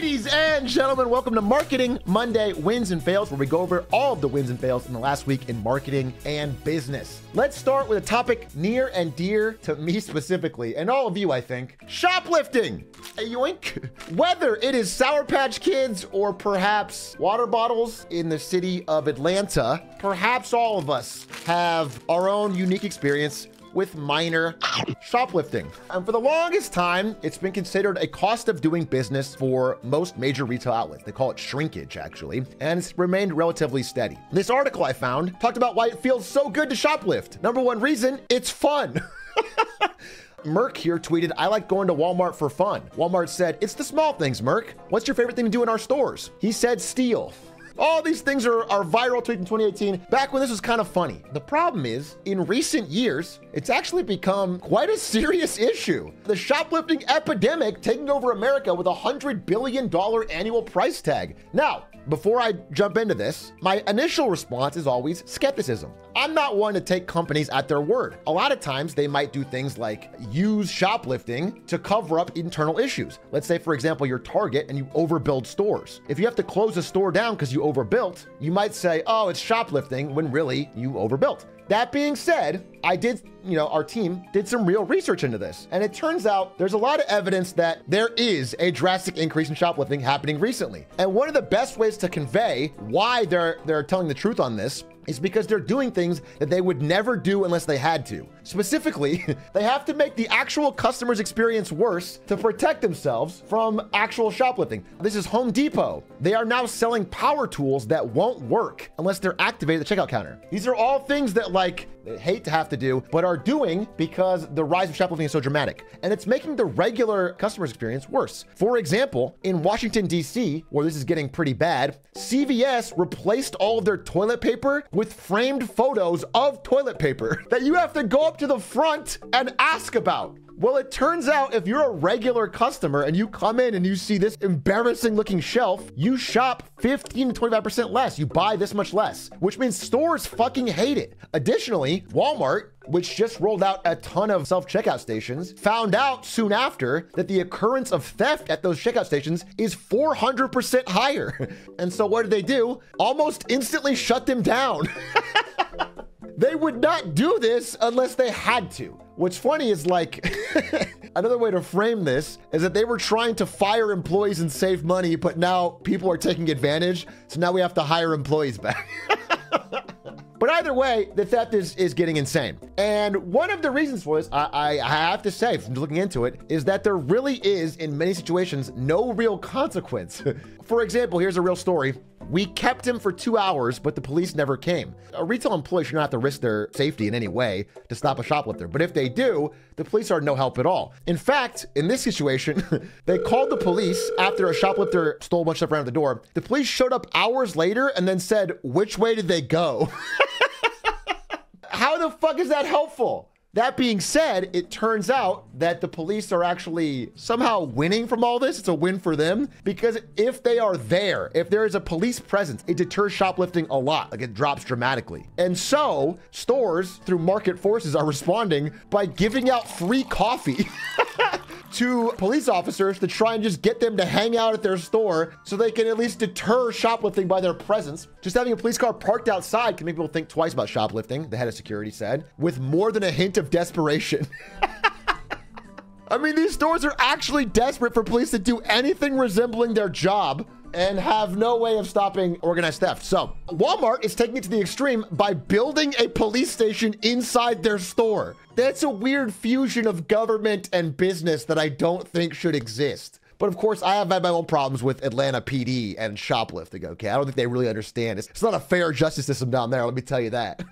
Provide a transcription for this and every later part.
Ladies and gentlemen, welcome to Marketing Monday Wins and Fails, where we go over all of the wins and fails in the last week in marketing and business. Let's start with a topic near and dear to me specifically, and all of you, I think. Shoplifting! A yoink! Whether it is Sour Patch Kids or perhaps water bottles in the city of Atlanta, perhaps all of us have our own unique experience with minor shoplifting. And for the longest time, it's been considered a cost of doing business for most major retail outlets. They call it shrinkage, actually, and it's remained relatively steady. This article I found talked about why it feels so good to shoplift. Number one reason, it's fun. Merck here tweeted, "I like going to Walmart for fun." Walmart said, "It's the small things, Merck. What's your favorite thing to do in our stores?" He said, "Steal." All these things are viral tweets in 2018, back when this was kind of funny. The problem is, in recent years, it's actually become quite a serious issue. The shoplifting epidemic taking over America with a $100 billion annual price tag. Now, before I jump into this, my initial response is always skepticism. I'm not one to take companies at their word. A lot of times they might do things like use shoplifting to cover up internal issues. Let's say, for example, you're Target and you overbuild stores. If you have to close a store down because you overbuilt, you might say, oh, it's shoplifting, when really you overbuilt. That being said, our team did some real research into this. And it turns out there's a lot of evidence that there is a drastic increase in shoplifting happening recently. And one of the best ways to convey why they're telling the truth on this is because they're doing things that they would never do unless they had to. Specifically, they have to make the actual customer's experience worse to protect themselves from actual shoplifting. This is Home Depot. They are now selling power tools that won't work unless they're activated at the checkout counter. These are all things that they hate to have to do, but are doing because the rise of shoplifting is so dramatic. And it's making the regular customer's experience worse. For example, in Washington, D.C., where this is getting pretty bad, CVS replaced all of their toilet paper with framed photos of toilet paper that you have to go up to the front and ask about. Well, it turns out if you're a regular customer and you come in and you see this embarrassing looking shelf, you shop 15 to 25% less. You buy this much less, which means stores fucking hate it. Additionally, Walmart, which just rolled out a ton of self-checkout stations, found out soon after that the occurrence of theft at those checkout stations is 400% higher. And so what did they do? Almost instantly shut them down. They would not do this unless they had to. What's funny is another way to frame this is that they were trying to fire employees and save money, but now people are taking advantage. So now we have to hire employees back. But either way, the theft is getting insane. And one of the reasons for this, I have to say, from looking into it, is that there really is, in many situations, no real consequence. For example, here's a real story. We kept him for 2 hours, but the police never came. A retail employee should not have to risk their safety in any way to stop a shoplifter. But if they do, the police are no help at all. In fact, in this situation, they called the police after a shoplifter stole a bunch of stuff around the door. The police showed up hours later and then said, "Which way did they go?" How the fuck is that helpful? That being said, it turns out that the police are actually somehow winning from all this. It's a win for them because if they are there, if there is a police presence, it deters shoplifting a lot. It drops dramatically. And so stores, through market forces, are responding by giving out free coffee to police officers to try and just get them to hang out at their store so they can at least deter shoplifting by their presence. Just having a police car parked outside can make people think twice about shoplifting, the head of security said, with more than a hint of desperation. I mean, these stores are actually desperate for police to do anything resembling their job and have no way of stopping organized theft. So Walmart is taking it to the extreme by building a police station inside their store. That's a weird fusion of government and business that I don't think should exist. But of course, I have had my own problems with Atlanta PD and shoplifting, okay? I don't think they really understand. It's not a fair justice system down there, let me tell you that.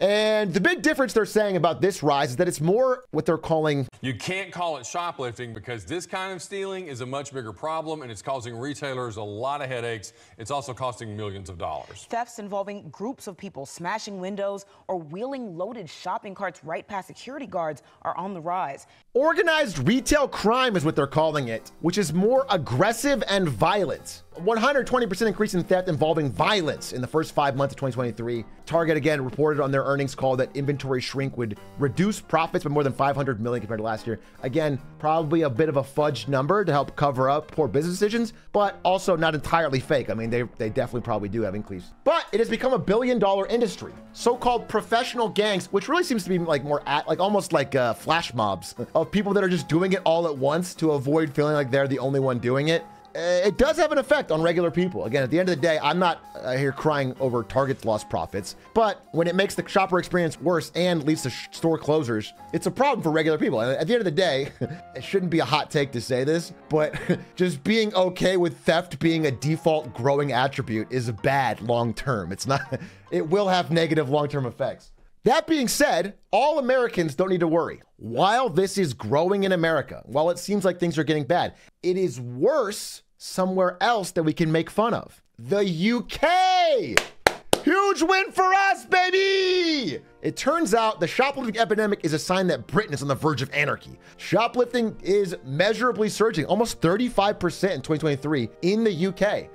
And the big difference they're saying about this rise is that it's more what they're calling... You can't call it shoplifting because this kind of stealing is a much bigger problem and it's causing retailers a lot of headaches. It's also costing millions of dollars. Thefts involving groups of people smashing windows or wheeling loaded shopping carts right past security guards are on the rise. Organized retail crime is what they're calling it, which is more aggressive and violent. 120% increase in theft involving violence in the first 5 months of 2023. Target again reported on their earnings call that inventory shrink would reduce profits by more than 500 million compared to last year. Again, probably a bit of a fudged number to help cover up poor business decisions, but also not entirely fake. I mean, they definitely probably do have increase. But it has become a billion-dollar industry. So-called professional gangs, which really seems to be like more almost like flash mobs of people that are just doing it all at once to avoid feeling like they're the only one doing it. It does have an effect on regular people. Again, at the end of the day, I'm not here crying over Target's lost profits, but when it makes the shopper experience worse and leads to store closures, it's a problem for regular people. And at the end of the day, it shouldn't be a hot take to say this, but just being okay with theft being a default growing attribute is bad long-term. It's not, it will have negative long-term effects. That being said, all Americans don't need to worry. While this is growing in America, while it seems like things are getting bad, it is worse somewhere else that we can make fun of. The UK! Huge win for us, baby! It turns out the shoplifting epidemic is a sign that Britain is on the verge of anarchy. Shoplifting is measurably surging, almost 35% in 2023 in the UK.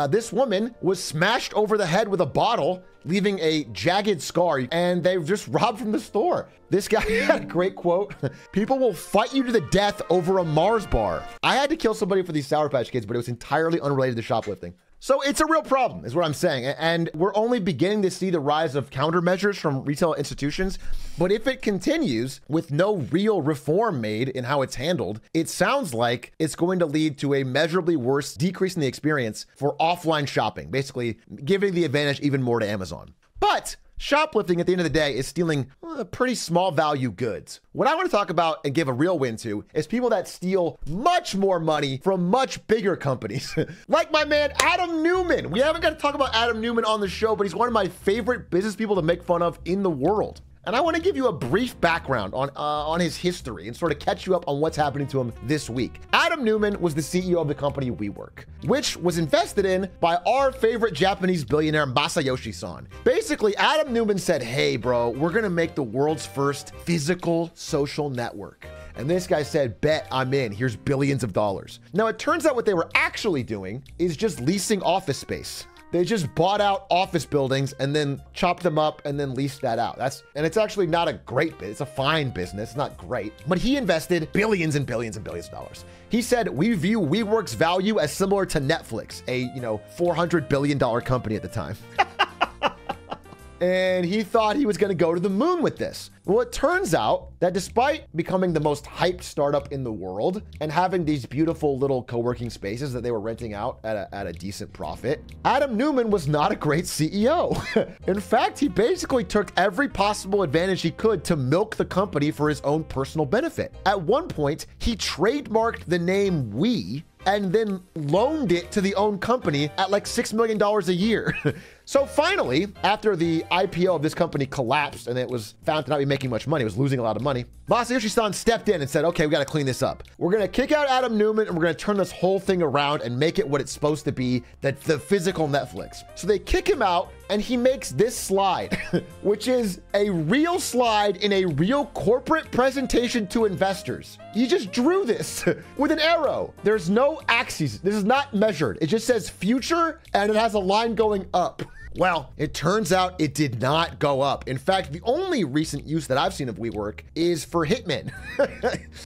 This woman was smashed over the head with a bottle, leaving a jagged scar, and they just robbed from the store. This guy had a great quote. People will fight you to the death over a Mars bar. I had to kill somebody for these Sour Patch Kids, but it was entirely unrelated to shoplifting. So it's a real problem, is what I'm saying. And we're only beginning to see the rise of countermeasures from retail institutions. But if it continues with no real reform made in how it's handled, it sounds like it's going to lead to a measurably worse decrease in the experience for offline shopping, basically giving the advantage even more to Amazon. But shoplifting at the end of the day is stealing pretty small value goods. What I want to talk about and give a real win to is people that steal much more money from much bigger companies. Like my man, Adam Newman. We haven't got to talk about Adam Newman on the show, but he's one of my favorite business people to make fun of in the world. And I want to give you a brief background on his history and sort of catch you up on what's happening to him this week. Adam Newman was the CEO of the company WeWork, which was invested in by our favorite Japanese billionaire, Masayoshi-san. Basically, Adam Newman said, hey, bro, we're going to make the world's first physical social network. And this guy said, bet, I'm in. Here's billions of dollars. Now, it turns out what they were actually doing is just leasing office space. They just bought out office buildings and then chopped them up and then leased that out. And it's actually not a great business. It's a fine business, not great. But he invested billions and billions and billions of dollars. He said, we view WeWork's value as similar to Netflix, a $400 billion company at the time. And he thought he was going to go to the moon with this. Well, it turns out that despite becoming the most hyped startup in the world and having these beautiful little co-working spaces that they were renting out at a decent profit, Adam Newman was not a great CEO. In fact, he basically took every possible advantage he could to milk the company for his own personal benefit. At one point, he trademarked the name We and then loaned it to the own company at like $6 million a year. So finally, after the IPO of this company collapsed and it was found to not be making much money, it was losing a lot of money, Masayoshi-san stepped in and said, okay, we got to clean this up. We're going to kick out Adam Newman and we're going to turn this whole thing around and make it what it's supposed to be, the physical Netflix. So they kick him out and he makes this slide, which is a real slide in a real corporate presentation to investors. He just drew this with an arrow. There's no axes. This is not measured. It just says future and it has a line going up. Well, it turns out it did not go up. In fact, the only recent use that I've seen of WeWork is for hitmen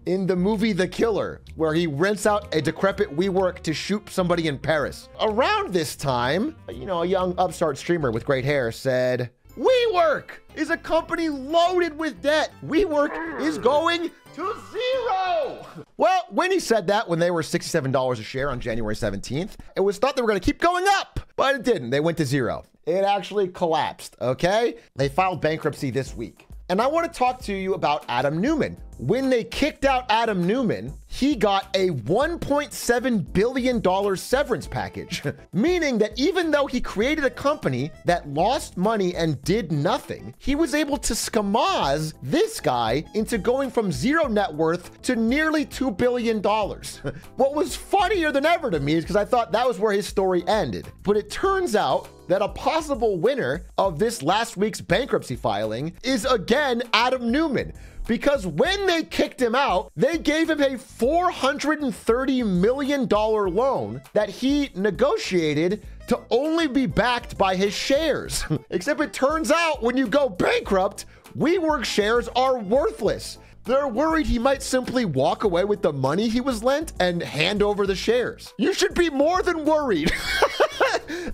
in the movie The Killer, where he rents out a decrepit WeWork to shoot somebody in Paris. Around this time, a young upstart streamer with great hair said, WeWork is a company loaded with debt. WeWork is going to zero. Well, when he said that, when they were $67 a share on January 17th, it was thought they were going to keep going up, but it didn't. They went to zero. It actually collapsed, okay? They filed bankruptcy this week. And I want to talk to you about Adam Newman. When they kicked out Adam Newman, he got a $1.7 billion severance package, meaning that even though he created a company that lost money and did nothing, he was able to scamaz this guy into going from zero net worth to nearly $2 billion. What was funnier than ever to me is because I thought that was where his story ended. But it turns out that a possible winner of this last week's bankruptcy filing is again Adam Newman. because when they kicked him out, they gave him a $430 million loan that he negotiated to only be backed by his shares. Except it turns out when you go bankrupt, WeWork shares are worthless. They're worried he might simply walk away with the money he was lent and hand over the shares. You should be more than worried.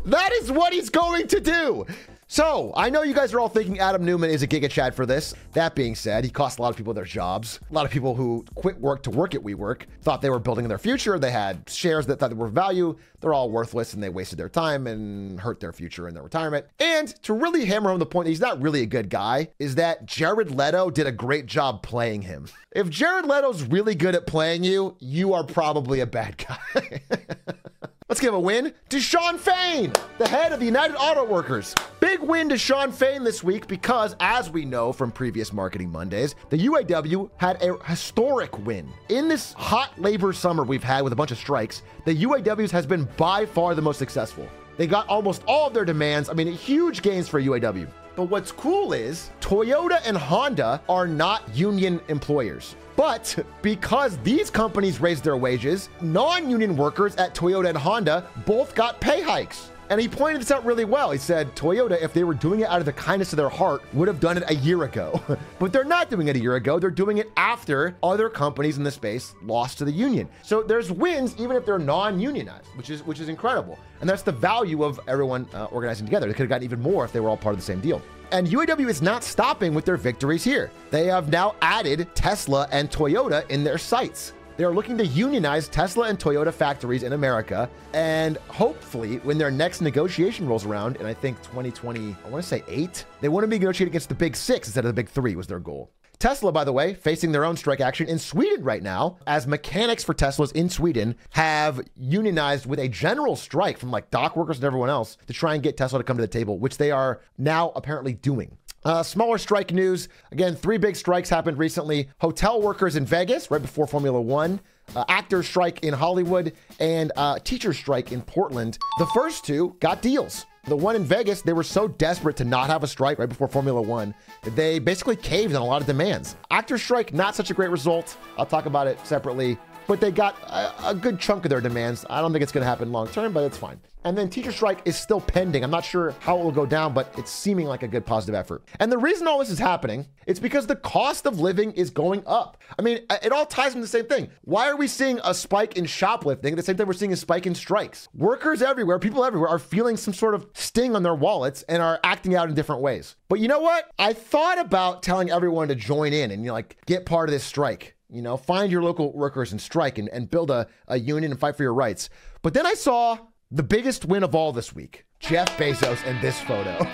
That is what he's going to do. So, I know you guys are all thinking Adam Newman is a Giga Chad for this. That being said, he cost a lot of people their jobs. A lot of people who quit work to work at WeWork thought they were building their future. They had shares that thought they were of value. They're all worthless and they wasted their time and hurt their future in their retirement. And to really hammer home the point that he's not really a good guy is that Jared Leto did a great job playing him. If Jared Leto's really good at playing you, you are probably a bad guy. Let's give a win to Sean Fain, the head of the United Auto Workers. Big win to Sean Fain this week because, as we know from previous Marketing Mondays, the UAW had a historic win. In this hot labor summer we've had with a bunch of strikes, the UAWs has been by far the most successful. They got almost all of their demands. I mean, huge gains for UAW. But what's cool is Toyota and Honda are not union employers. But because these companies raised their wages, non-union workers at Toyota and Honda both got pay hikes. And he pointed this out really well. He said, Toyota, if they were doing it out of the kindness of their heart, would have done it a year ago. But they're not doing it a year ago. They're doing it after other companies in the space lost to the union. So there's wins even if they're non-unionized, which is incredible. And that's the value of everyone organizing together. They could have gotten even more if they were all part of the same deal. And UAW is not stopping with their victories here. They have now added Tesla and Toyota in their sites. They are looking to unionize Tesla and Toyota factories in America. And hopefully when their next negotiation rolls around, in I think 2020, I want to say 8, they want to be negotiating against the big 6 instead of the big 3 was their goal. Tesla, by the way, facing their own strike action in Sweden right now, as mechanics for Teslas in Sweden have unionized with a general strike from like dock workers and everyone else to try and get Tesla to come to the table, which they are now apparently doing. Smaller strike news. Again, 3 big strikes happened recently. Hotel workers in Vegas right before Formula One, actor strike in Hollywood, and teacher strike in Portland. The first 2 got deals. The one in Vegas, they were so desperate to not have a strike right before Formula One that they basically caved on a lot of demands. Actor strike, not such a great result. I'll talk about it separately, but they got a good chunk of their demands. I don't think it's going to happen long term, but it's fine. And then teacher strike is still pending. I'm not sure how it will go down, but it's seeming like a good positive effort. And the reason all this is happening, it's because the cost of living is going up. I mean, it all ties into the same thing. Why are we seeing a spike in shoplifting at the same time we're seeing a spike in strikes? Workers everywhere, people everywhere are feeling some sort of sting on their wallets and are acting out in different ways. But you know what? I thought about telling everyone to join in and, like get part of this strike. Find your local workers and strike and build a union and fight for your rights. But then I saw the biggest win of all this week, Jeff Bezos and this photo.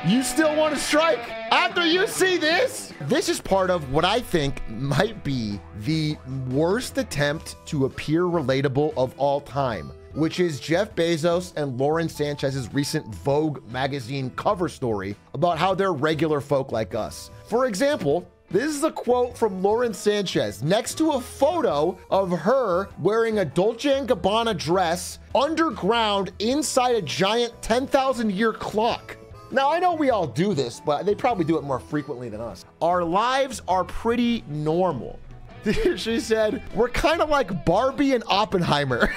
You still want to strike after you see this? This is part of what I think might be the worst attempt to appear relatable of all time, which is Jeff Bezos and Lauren Sanchez's recent Vogue magazine cover story about how they're regular folk like us. For example, this is a quote from Lauren Sanchez next to a photo of her wearing a Dolce & Gabbana dress underground inside a giant 10,000-year clock. Now, I know we all do this, but they probably do it more frequently than us. Our lives are pretty normal. She said, we're kind of like Barbie and Oppenheimer.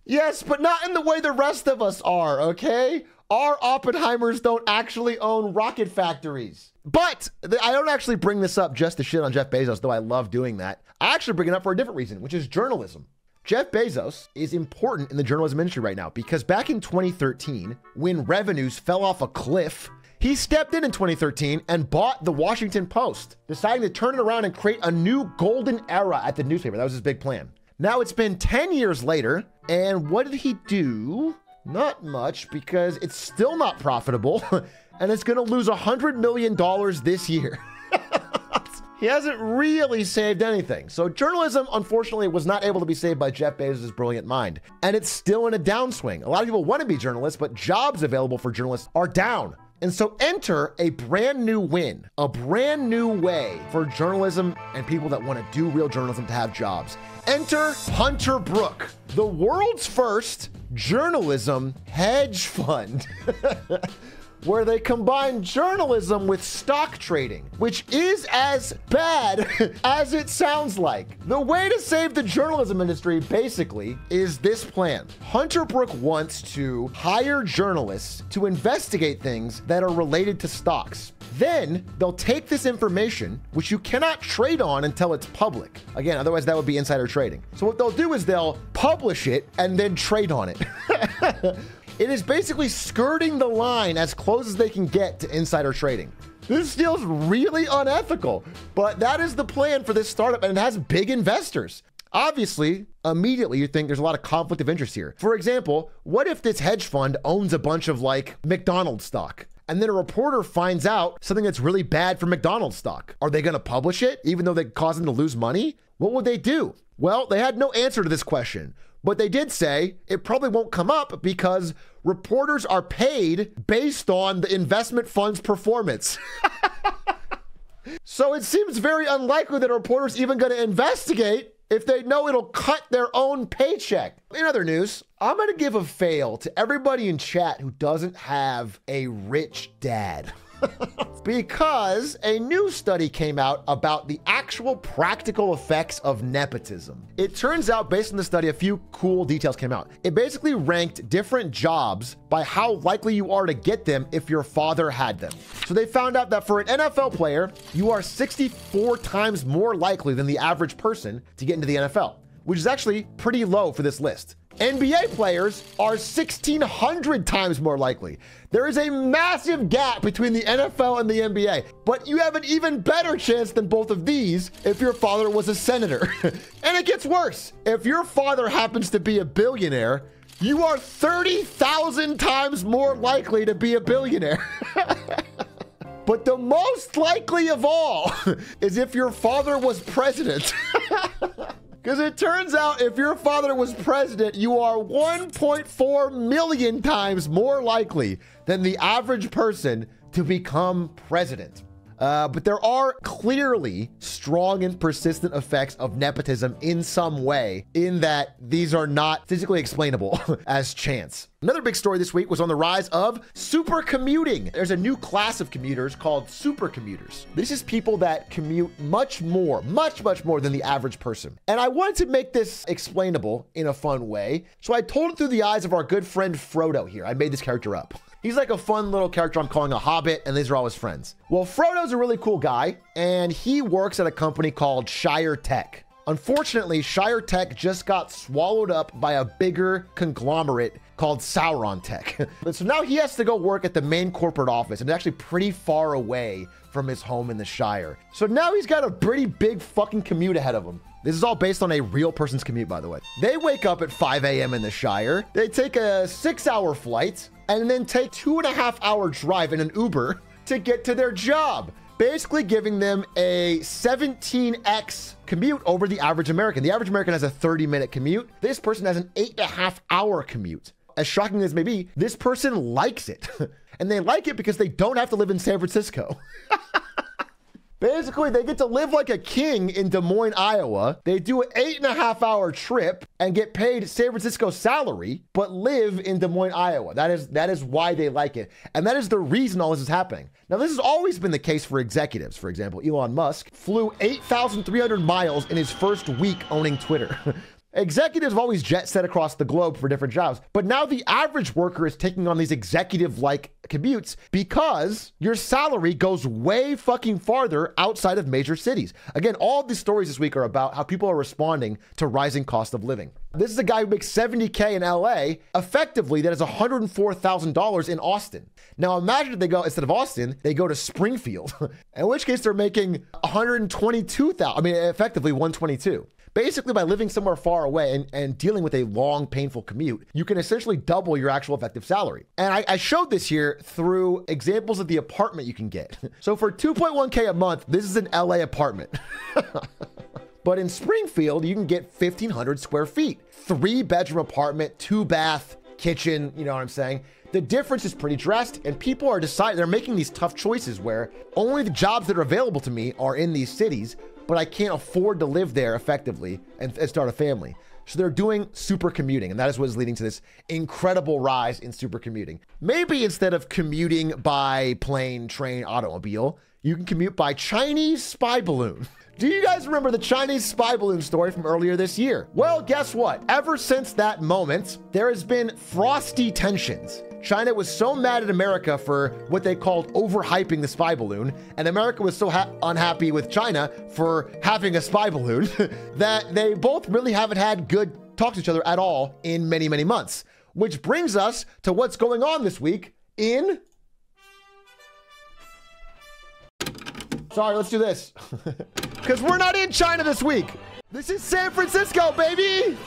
Yes, but not in the way the rest of us are, okay? Our Oppenheimers don't actually own rocket factories. But I don't actually bring this up just to shit on Jeff Bezos, though I love doing that. I actually bring it up for a different reason, which is journalism. Jeff Bezos is important in the journalism industry right now because back in 2013, when revenues fell off a cliff, he stepped in 2013 and bought the Washington Post, deciding to turn it around and create a new golden era at the newspaper. That was his big plan. Now it's been 10 years later, and what did he do? Not much, because it's still not profitable, and it's going to lose $100 million this year. He hasn't really saved anything. So journalism, unfortunately, was not able to be saved by Jeff Bezos' brilliant mind. And it's still in a downswing. A lot of people want to be journalists, but jobs available for journalists are down. And so enter a brand new win, a brand new way for journalism and people that want to do real journalism to have jobs. Enter Hunter Brook, the world's first journalism hedge fund. where they combine journalism with stock trading, which is as bad as it sounds like. The way to save the journalism industry basically is this plan. Hunter Brook wants to hire journalists to investigate things that are related to stocks. Then they'll take this information, which you cannot trade on until it's public. Again, otherwise that would be insider trading. So what they'll do is they'll publish it and then trade on it. It is basically skirting the line as close as they can get to insider trading. This feels really unethical, but that is the plan for this startup, and it has big investors. Obviously, immediately you think there's a lot of conflict of interest here. For example, what if this hedge fund owns a bunch of like McDonald's stock? And then a reporter finds out something that's really bad for McDonald's stock. Are they going to publish it, even though they cause them to lose money? What would they do? Well, they had no answer to this question, but they did say it probably won't come up because reporters are paid based on the investment fund's performance. So it seems very unlikely that a reporter's even going to investigate if they know it'll cut their own paycheck. In other news, I'm going to give a fail to everybody in chat who doesn't have a rich dad. Because a new study came out about the actual practical effects of nepotism. It turns out, based on the study, a few cool details came out. It basically ranked different jobs by how likely you are to get them if your father had them. So they found out that for an NFL player, you are 64 times more likely than the average person to get into the NFL, which is actually pretty low for this list. NBA players are 1,600 times more likely. There is a massive gap between the NFL and the NBA, but you have an even better chance than both of these if your father was a senator. And it gets worse. If your father happens to be a billionaire, you are 30,000 times more likely to be a billionaire. But the most likely of all is if your father was president. Because it turns out if your father was president, you are 1.4 million times more likely than the average person to become president. But there are clearly strong and persistent effects of nepotism in some way, in that these are not physically explainable as chance. Another big story this week was on the rise of super commuting. There's a new class of commuters called super commuters. This is people that commute much more than the average person. And I wanted to make this explainable in a fun way. So I told it through the eyes of our good friend Frodo here. I made this character up. He's like a fun little character I'm calling a hobbit, and these are all his friends. Well, Frodo's a really cool guy, and he works at a company called Shire Tech. Unfortunately, Shire Tech just got swallowed up by a bigger conglomerate called Sauron Tech. So now he has to go work at the main corporate office, and it's actually pretty far away from his home in the Shire. So now he's got a pretty big fucking commute ahead of him. This is all based on a real person's commute, by the way. They wake up at 5 a.m. in the Shire. They take a 6-hour flight and then take 2.5-hour drive in an Uber to get to their job, basically giving them a 17x commute over the average American. The average American has a 30-minute commute. This person has an 8.5-hour commute. As shocking as may be, this person likes it. And they like it because they don't have to live in San Francisco. Basically, they get to live like a king in Des Moines, Iowa. They do an 8.5-hour trip and get paid San Francisco salary, but live in Des Moines, Iowa. That is why they like it. And that is the reason all this is happening. Now, this has always been the case for executives. For example, Elon Musk flew 8,300 miles in his first week owning Twitter. Executives have always jet set across the globe for different jobs, but now the average worker is taking on these executive-like commutes because your salary goes way fucking farther outside of major cities. Again, all of these stories this week are about how people are responding to rising cost of living. This is a guy who makes $70K in LA. Effectively, that is $104,000 in Austin. Now imagine if they go, instead of Austin, they go to Springfield, in which case they're making $122,000. I mean, effectively $122. Basically, by living somewhere far away and dealing with a long, painful commute, you can essentially double your actual effective salary. And I showed this here through examples of the apartment you can get. So for 2.1K a month, this is an LA apartment. But in Springfield, you can get 1,500 square feet. 3-bedroom apartment, 2-bath, kitchen, you know what I'm saying? The difference is pretty drastic, and people are deciding, they're making these tough choices where only the jobs that are available to me are in these cities, but I can't afford to live there effectively and start a family. So they're doing super commuting, and that is what is leading to this incredible rise in super commuting. Maybe instead of commuting by plane, train, automobile, you can commute by Chinese spy balloon. Do you guys remember the Chinese spy balloon story from earlier this year? Well, guess what? Ever since that moment, there has been frosty tensions. China was so mad at America for what they called overhyping the spy balloon, and America was so unhappy with China for having a spy balloon that they both really haven't had good talk to each other at all in many, many months. Which brings us to what's going on this week in... Sorry, let's do this. Because we're not in China this week. This is San Francisco, baby.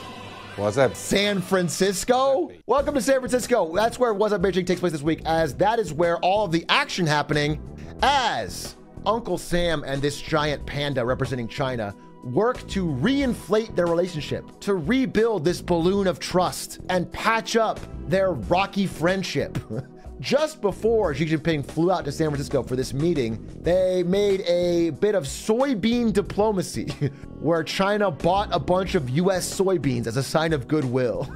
What's up? San Francisco? Welcome to San Francisco. That's where Wazzup Beijing takes place this week, as that is where all of the action happening, as Uncle Sam and this giant panda representing China work to reinflate their relationship, to rebuild this balloon of trust and patch up their rocky friendship. Just before Xi Jinping flew out to San Francisco for this meeting, they made a bit of soybean diplomacy where China bought a bunch of US soybeans as a sign of goodwill.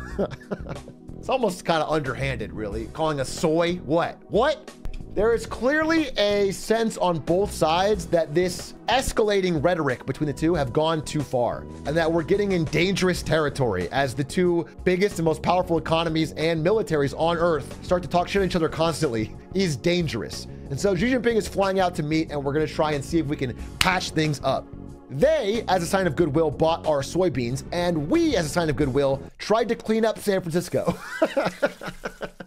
It's almost kind of underhanded, really. Calling a soy what? What? There is clearly a sense on both sides that this escalating rhetoric between the two have gone too far, and that we're getting in dangerous territory as the two biggest and most powerful economies and militaries on Earth start to talk shit at each other constantly is dangerous. And so Xi Jinping is flying out to meet, and we're going to try and see if we can patch things up. They, as a sign of goodwill, bought our soybeans, and we, as a sign of goodwill, tried to clean up San Francisco.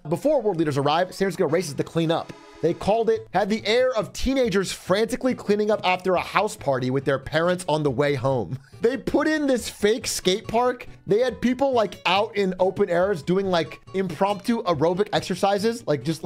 Before world leaders arrive, San Francisco races to clean up. They called it, had the air of teenagers frantically cleaning up after a house party with their parents on the way home. They put in this fake skate park. They had people like out in open airs doing like impromptu aerobic exercises, like just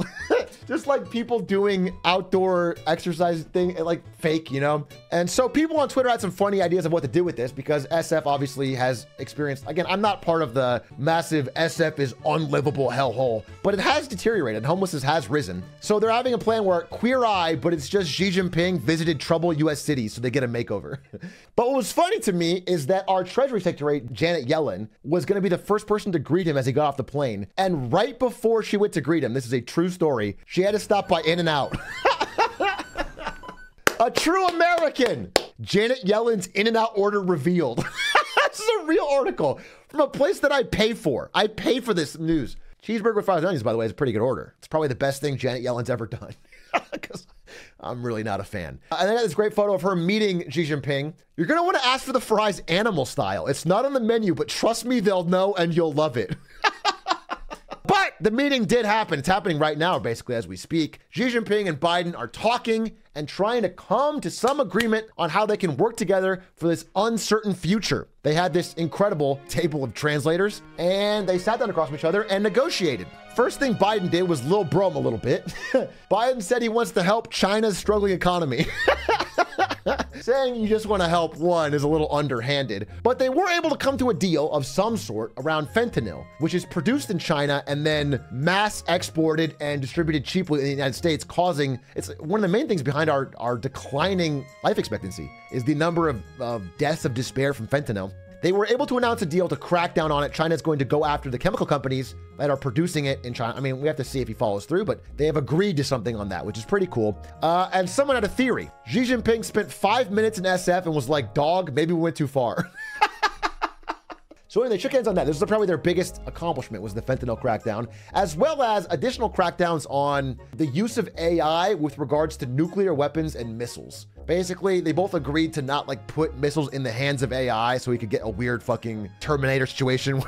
like people doing outdoor exercise thing, like fake, you know? And so people on Twitter had some funny ideas of what to do with this because SF obviously has experienced, again, I'm not part of the massive SF is unlivable hellhole, but it has deteriorated. Homelessness has risen. So they're having a plan where Queer Eye, but it's just Xi Jinping visited troubled US cities so they get a makeover. But what was funny to me is that our Treasury Secretary, Janet Yellen, was going to be the first person to greet him as he got off the plane. And right before she went to greet him, this is a true story, she had to stop by In-N-Out. A true American. Janet Yellen's In-N-Out order revealed. This is a real article from a place that I pay for. I pay for this news. Cheeseburger with fries and onions, by the way, is a pretty good order. It's probably the best thing Janet Yellen's ever done. Because I'm really not a fan. And I got this great photo of her meeting Xi Jinping. You're going to want to ask for the fries animal style. It's not on the menu, but trust me, they'll know and you'll love it. But the meeting did happen. It's happening right now, basically, as we speak. Xi Jinping and Biden are talking and trying to come to some agreement on how they can work together for this uncertain future. They had this incredible table of translators, and they sat down across from each other and negotiated. First thing Biden did was Lil Bro him a little bit. Biden said he wants to help China's struggling economy. Saying you just want to help one is a little underhanded, but they were able to come to a deal of some sort around fentanyl, which is produced in China and then mass exported and distributed cheaply in the United States, causing, it's one of the main things behind our declining life expectancy is the number of deaths of despair from fentanyl. They were able to announce a deal to crack down on it. China's going to go after the chemical companies that are producing it in China. I mean, we have to see if he follows through, but they have agreed to something on that, which is pretty cool. And someone had a theory. Xi Jinping spent 5 minutes in SF and was like, dog, maybe we went too far. So anyway, they shook hands on that. This is probably their biggest accomplishment, was the fentanyl crackdown, as well as additional crackdowns on the use of AI with regards to nuclear weapons and missiles. Basically, they both agreed to not like put missiles in the hands of AI so we could get a weird fucking Terminator situation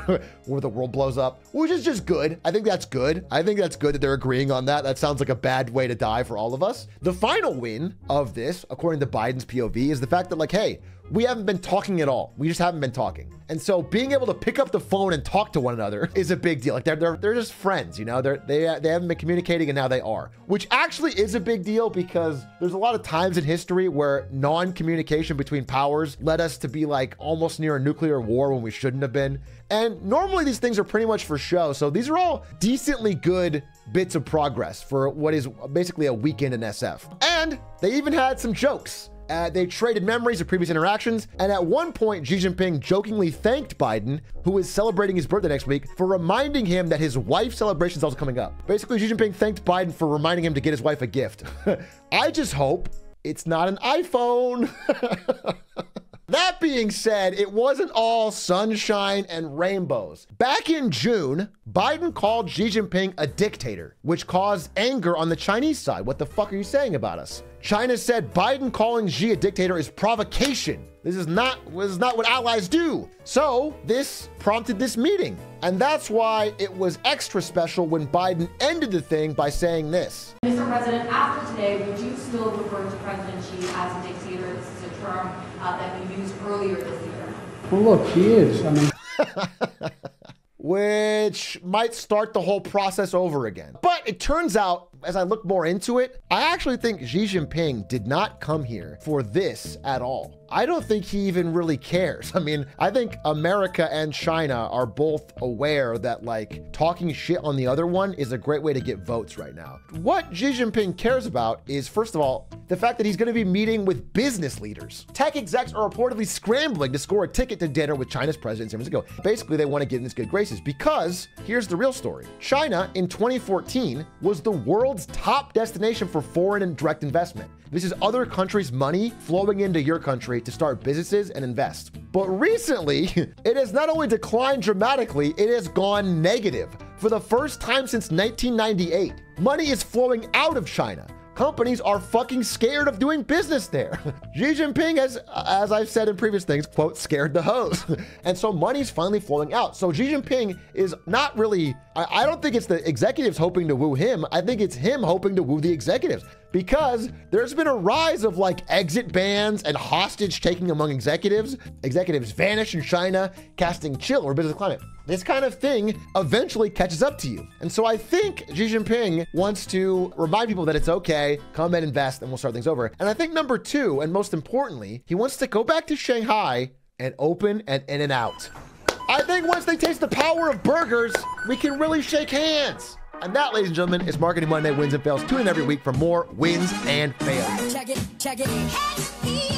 where the world blows up, which is just good. I think that's good. I think that's good that they're agreeing on that. That sounds like a bad way to die for all of us. The final win of this, according to Biden's POV, is the fact that like, hey, we haven't been talking at all. We just haven't been talking. And so being able to pick up the phone and talk to one another is a big deal. Like they're just friends, you know, they haven't been communicating and now they are, which actually is a big deal because there's a lot of times in history where non-communication between powers led us to be like almost near a nuclear war when we shouldn't have been. And normally these things are pretty much for show. So these are all decently good bits of progress for what is basically a weekend in SF. And they even had some jokes. They traded memories of previous interactions, and at one point, Xi Jinping jokingly thanked Biden, who is celebrating his birthday next week, for reminding him that his wife's celebration is also coming up. Basically, Xi Jinping thanked Biden for reminding him to get his wife a gift. I just hope it's not an iPhone. That being said, it wasn't all sunshine and rainbows. Back in June, Biden called Xi Jinping a dictator, which caused anger on the Chinese side. What the fuck are you saying about us? China said Biden calling Xi a dictator is provocation. This is not what allies do. So this prompted this meeting. And that's why it was extra special when Biden ended the thing by saying this. Mr. President, after today, would you still refer to President Xi as a dictator? This is a term that you used earlier this year. Well, look, he is. I mean, which might start the whole process over again. But it turns out, as I look more into it, I actually think Xi Jinping did not come here for this at all. I don't think he even really cares. I mean, I think America and China are both aware that like talking shit on the other one is a great way to get votes right now. What Xi Jinping cares about is, first of all, the fact that he's going to be meeting with business leaders. Tech execs are reportedly scrambling to score a ticket to dinner with China's president in San Francisco. Basically, they want to get in his good graces because here's the real story. China in 2014 was the world's top destination for foreign and direct investment. This is other countries' money flowing into your country to start businesses and invest. But recently, it has not only declined dramatically, it has gone negative. For the first time since 1998, money is flowing out of China. Companies are fucking scared of doing business there. Xi Jinping has, as I've said in previous things, quote, scared the hose. And so money's finally flowing out. So Xi Jinping is not really, I don't think it's the executives hoping to woo him. I think it's him hoping to woo the executives, because there's been a rise of like exit bans and hostage taking among executives. Executives vanish in China, casting chill over business climate. This kind of thing eventually catches up to you. And so I think Xi Jinping wants to remind people that it's okay, come and invest, and we'll start things over. And I think number two, and most importantly, he wants to go back to Shanghai and open an In-N-Out. I think once they taste the power of burgers, we can really shake hands. And that, ladies and gentlemen, is Marketing Monday Wins and Fails. Tune in every week for more wins and fails. Check it.